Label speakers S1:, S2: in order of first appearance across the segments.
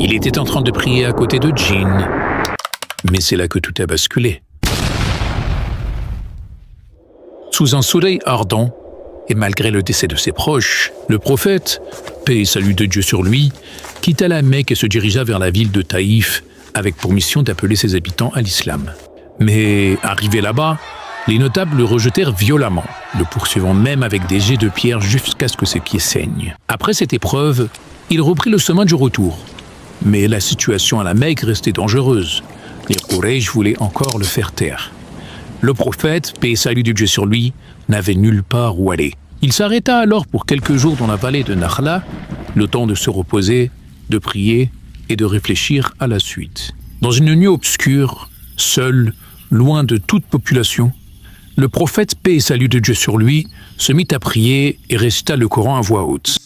S1: Il était en train de prier à côté de djinns. Mais c'est là que tout a basculé. Sous un soleil ardent, et malgré le décès de ses proches, le prophète, paix et salut de Dieu sur lui, quitta la Mecque et se dirigea vers la ville de Taïf avec pour mission d'appeler ses habitants à l'islam. Mais arrivé là-bas, les notables le rejetèrent violemment, le poursuivant même avec des jets de pierre jusqu'à ce que ses pieds saignent. Après cette épreuve, il reprit le chemin du retour. Mais la situation à la Mecque restait dangereuse. Les Quraysh voulaient encore le faire taire. Le prophète, paix et salut de Dieu sur lui, n'avait nulle part où aller. Il s'arrêta alors pour quelques jours dans la vallée de Nakhla, le temps de se reposer, de prier et de réfléchir à la suite. Dans une nuit obscure, seul, loin de toute population, le prophète, paix et salut de Dieu sur lui, se mit à prier et récita le Coran à voix haute.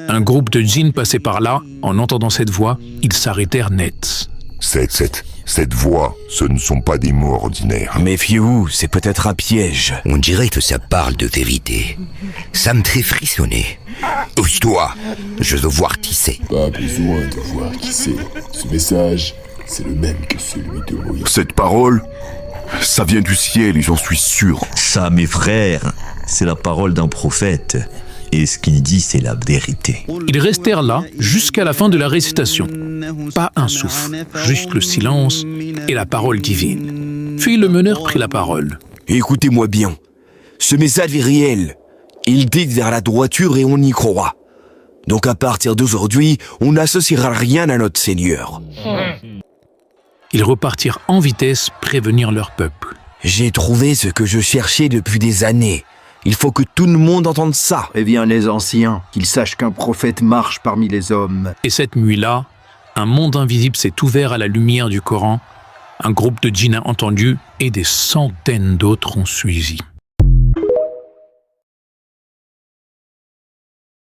S1: Un groupe de djinns passait par là. En entendant cette voix, ils s'arrêtèrent net.
S2: Cette voix, ce ne sont pas des mots ordinaires.
S3: Méfiez-vous, c'est peut-être un piège.
S4: On dirait que ça parle de vérité. Ça me fait frissonner. Pousse-toi, je veux voir qui c'est.
S5: Pas besoin de voir qui c'est. Ce message, c'est le même que celui de Moïse.
S2: Cette parole, ça vient du ciel et j'en suis sûr.
S6: Ça, mes frères, c'est la parole d'un prophète. Et ce qu'il dit, c'est la vérité.
S1: Ils restèrent là jusqu'à la fin de la récitation. Pas un souffle, juste le silence et la parole divine. Puis le meneur prit la parole.
S3: Écoutez-moi bien. Ce message est réel. Il dicte vers la droiture et on y croit. Donc à partir d'aujourd'hui, on n'associera rien à notre Seigneur.
S1: Ils repartirent en vitesse prévenir leur peuple.
S3: J'ai trouvé ce que je cherchais depuis des années. Il faut que tout le monde entende ça.
S7: Préviens les anciens, qu'ils sachent qu'un prophète marche parmi les hommes.
S1: Et cette nuit-là, un monde invisible s'est ouvert à la lumière du Coran. Un groupe de djinns a entendu et des centaines d'autres ont suivi.